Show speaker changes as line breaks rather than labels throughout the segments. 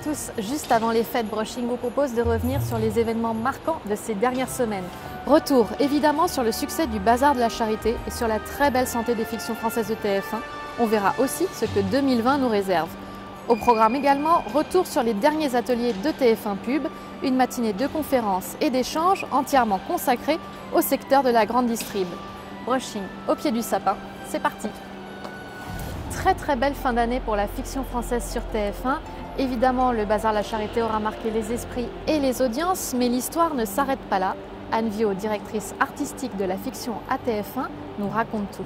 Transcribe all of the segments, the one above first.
tous, juste avant les fêtes, Brushing vous propose de revenir sur les événements marquants de ces dernières semaines. Retour évidemment sur le succès du Bazar de la Charité et sur la très belle santé des fictions françaises de TF1. On verra aussi ce que 2020 nous réserve. Au programme également, retour sur les derniers ateliers de TF1 Pub, une matinée de conférences et d'échanges entièrement consacrée au secteur de la grande distrib. Brushing au pied du sapin, c'est parti! Très belle fin d'année pour la fiction française sur TF1. Évidemment, le Bazar de la Charité aura marqué les esprits et les audiences, mais l'histoire ne s'arrête pas là. Anne Viau, directrice artistique de la fiction à TF1, nous raconte tout.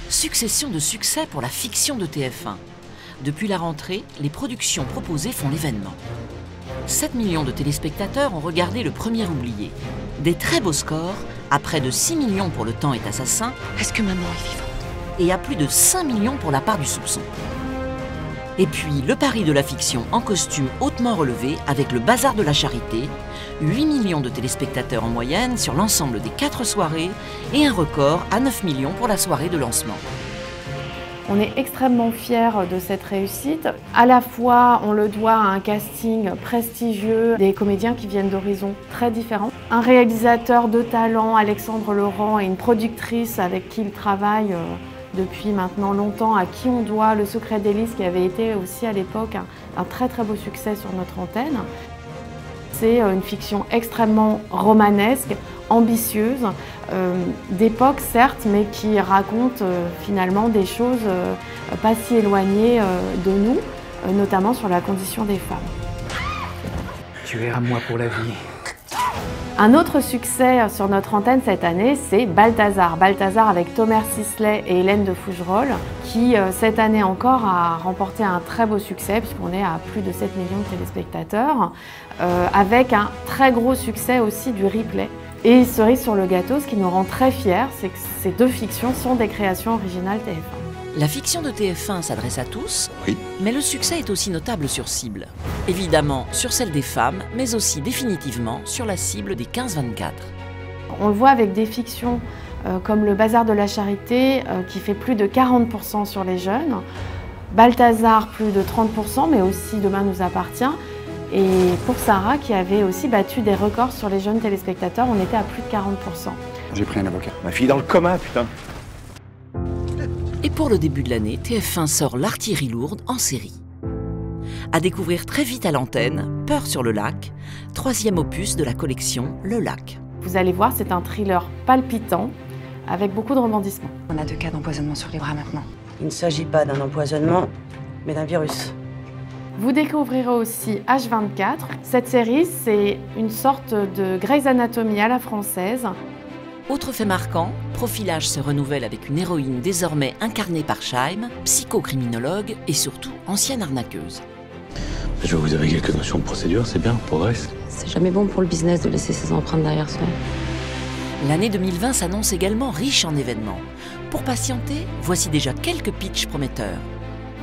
Succession de succès pour la fiction de TF1. Depuis la rentrée, les productions proposées font l'événement. 7 millions de téléspectateurs ont regardé Le Premier Oublié. Des très beaux scores, à près de 6 millions pour Le Temps est assassin.
Est-ce que maman est vivante?
Et à plus de 5 millions pour La Part du soupçon. Et puis le pari de la fiction en costume hautement relevé avec le Bazar de la Charité, 8 millions de téléspectateurs en moyenne sur l'ensemble des 4 soirées et un record à 9 millions pour la soirée de lancement.
On est extrêmement fiers de cette réussite. À la fois, on le doit à un casting prestigieux, des comédiens qui viennent d'horizons très différents, un réalisateur de talent, Alexandre Laurent, et une productrice avec qui il travaille depuis maintenant longtemps, à qui on doit Le Secret d'Élise, qui avait été aussi à l'époque un très beau succès sur notre antenne. C'est une fiction extrêmement romanesque, ambitieuse, d'époque certes, mais qui raconte finalement des choses pas si éloignées de nous, notamment sur la condition des femmes.
Tu es à moi pour la vie.
Un autre succès sur notre antenne cette année, c'est Balthazar. Balthazar avec Thomas Sisley et Hélène de Fougerolles, qui cette année encore a remporté un très beau succès, puisqu'on est à plus de 7 millions de téléspectateurs, avec un très gros succès aussi du replay. Et cerise sur le gâteau, ce qui nous rend très fiers, c'est que ces deux fictions sont des créations originales TF1.
La fiction de TF1 s'adresse à tous,
oui,
mais le succès est aussi notable sur cible. Évidemment sur celle des femmes, mais aussi définitivement sur la cible des 15-24.
On le voit avec des fictions comme le Bazar de la Charité, qui fait plus de 40% sur les jeunes, Balthazar plus de 30%, mais aussi Demain nous appartient, et pour Sarah qui avait aussi battu des records sur les jeunes téléspectateurs, on était à plus de 40%.
J'ai pris un avocat. Ma fille est dans le coma, putain.
Et pour le début de l'année, TF1 sort L'Artillerie lourde en série. À découvrir très vite à l'antenne, Peur sur le lac, 3e opus de la collection Le Lac.
Vous allez voir, c'est un thriller palpitant, avec beaucoup de rebondissements.
On a 2 cas d'empoisonnement sur les bras maintenant.
Il ne s'agit pas d'un empoisonnement, mais d'un virus.
Vous découvrirez aussi H24. Cette série, c'est une sorte de Grey's Anatomy à la française.
Autre fait marquant, Profilage se renouvelle avec une héroïne désormais incarnée par Scheim, psychocriminologue et surtout ancienne arnaqueuse.
Je vois que vous avez quelques notions de procédure, c'est bien, on progresse.
C'est jamais bon pour le business de laisser ses empreintes derrière soi.
L'année 2020 s'annonce également riche en événements. Pour patienter, voici déjà quelques pitchs prometteurs.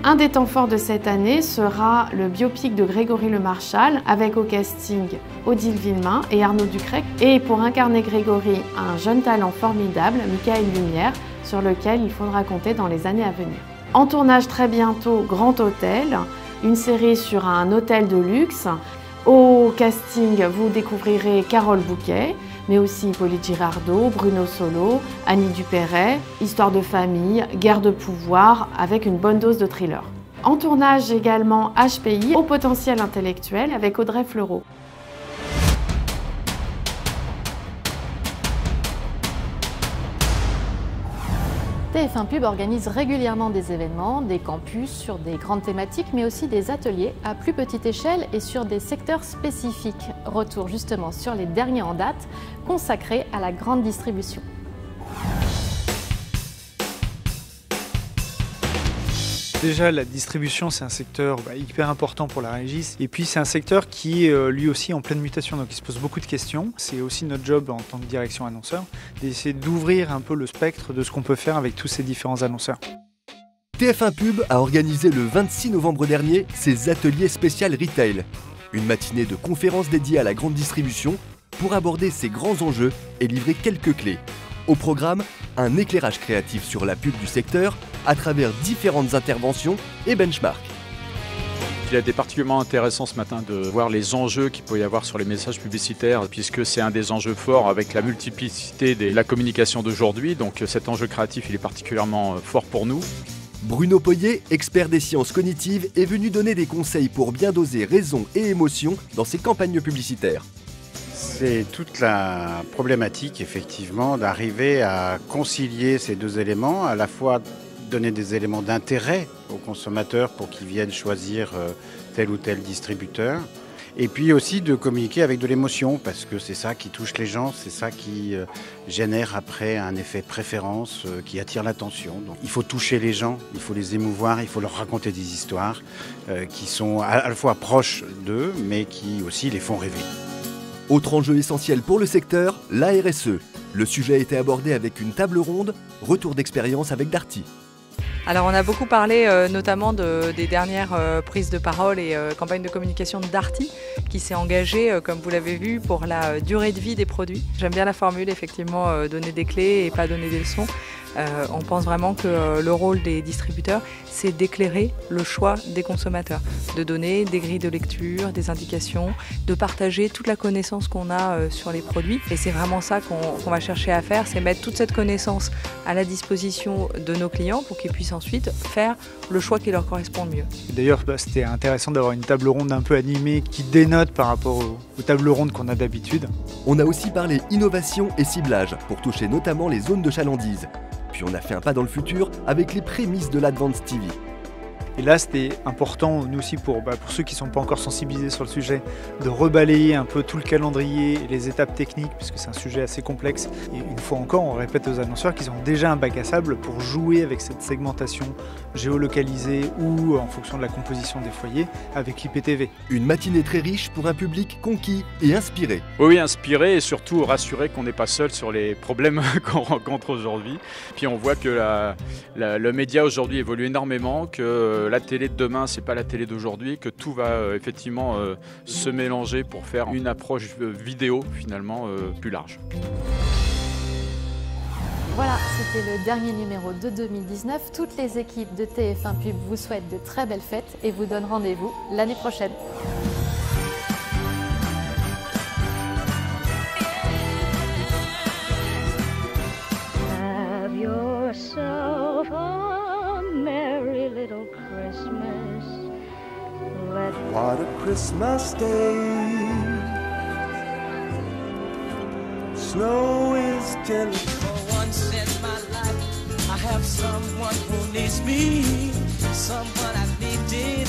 Un des temps forts de cette année sera le biopic de Grégory Le Marchal, avec au casting Odile Villemain et Arnaud Ducrec. Et pour incarner Grégory, un jeune talent formidable, Michael Lumière, sur lequel il faudra compter dans les années à venir. En tournage très bientôt, Grand Hôtel, une série sur un hôtel de luxe. Au casting, vous découvrirez Carole Bouquet, mais aussi Hippolyte Girardot, Bruno Solo, Annie Dupéret, histoire de famille, guerre de pouvoir, avec une bonne dose de thriller. En tournage également HPI, Haut potentiel intellectuel, avec Audrey Fleurot.
TF1 Pub organise régulièrement des événements, des campus sur des grandes thématiques, mais aussi des ateliers à plus petite échelle et sur des secteurs spécifiques. Retour justement sur les derniers en date, consacrés à la grande distribution.
Déjà, la distribution, c'est un secteur hyper important pour la régie. Et puis, c'est un secteur qui est lui aussi en pleine mutation, donc il se pose beaucoup de questions. C'est aussi notre job en tant que direction annonceur, d'essayer d'ouvrir un peu le spectre de ce qu'on peut faire avec tous ces différents annonceurs.
TF1 Pub a organisé le 26 novembre dernier ses ateliers spécial retail. Une matinée de conférences dédiée à la grande distribution pour aborder ses grands enjeux et livrer quelques clés. Au programme, un éclairage créatif sur la pub du secteur à travers différentes interventions et benchmarks.
Il a été particulièrement intéressant ce matin de voir les enjeux qu'il peut y avoir sur les messages publicitaires, puisque c'est un des enjeux forts avec la multiplicité de la communication d'aujourd'hui. Donc cet enjeu créatif, il est particulièrement fort pour nous.
Bruno Poyet, expert des sciences cognitives, est venu donner des conseils pour bien doser raison et émotion dans ses campagnes publicitaires.
C'est toute la problématique, effectivement, d'arriver à concilier ces deux éléments, à la fois donner des éléments d'intérêt aux consommateurs pour qu'ils viennent choisir tel ou tel distributeur, et puis aussi de communiquer avec de l'émotion, parce que c'est ça qui touche les gens, c'est ça qui génère après un effet préférence qui attire l'attention. Donc il faut toucher les gens, il faut les émouvoir, il faut leur raconter des histoires qui sont à la fois proches d'eux, mais qui aussi les font rêver.
Autre enjeu essentiel pour le secteur, la RSE. Le sujet a été abordé avec une table ronde, retour d'expérience avec Darty.
Alors on a beaucoup parlé notamment des dernières prises de parole et campagnes de communication de Darty qui s'est engagé, comme vous l'avez vu, pour la durée de vie des produits. J'aime bien la formule, effectivement, donner des clés et pas donner des leçons. On pense vraiment que le rôle des distributeurs, c'est d'éclairer le choix des consommateurs, de donner des grilles de lecture, des indications, de partager toute la connaissance qu'on a sur les produits. Et c'est vraiment ça qu'on va chercher à faire, c'est mettre toute cette connaissance à la disposition de nos clients pour qu'ils puissent ensuite faire le choix qui leur correspond le mieux.
D'ailleurs, c'était intéressant d'avoir une table ronde un peu animée qui dénote par rapport aux tables rondes qu'on a d'habitude.
On a aussi parlé innovation et ciblage pour toucher notamment les zones de chalandise. Puis on a fait un pas dans le futur avec les prémices de l'Advanced TV.
Et là, c'était important, nous aussi, pour ceux qui ne sont pas encore sensibilisés sur le sujet, de rebalayer un peu tout le calendrier et les étapes techniques, puisque c'est un sujet assez complexe. Et une fois encore, on répète aux annonceurs qu'ils ont déjà un bac à sable pour jouer avec cette segmentation géolocalisée ou en fonction de la composition des foyers avec l'IPTV.
Une matinée très riche pour un public conquis et inspiré.
Oui, inspiré et surtout rassuré qu'on n'est pas seul sur les problèmes qu'on rencontre aujourd'hui. Puis on voit que le média aujourd'hui évolue énormément, que la télé de demain, c'est pas la télé d'aujourd'hui, que tout va effectivement se mélanger pour faire une approche vidéo finalement plus large.
Voilà, c'était le dernier numéro de 2019. Toutes les équipes de TF1 Pub vous souhaitent de très belles fêtes et vous donnent rendez-vous l'année prochaine.
Have yourself a merry little Christmas.
What a Christmas day. Snow is gentle.
For once in my life, I have someone who needs me, someone I needed.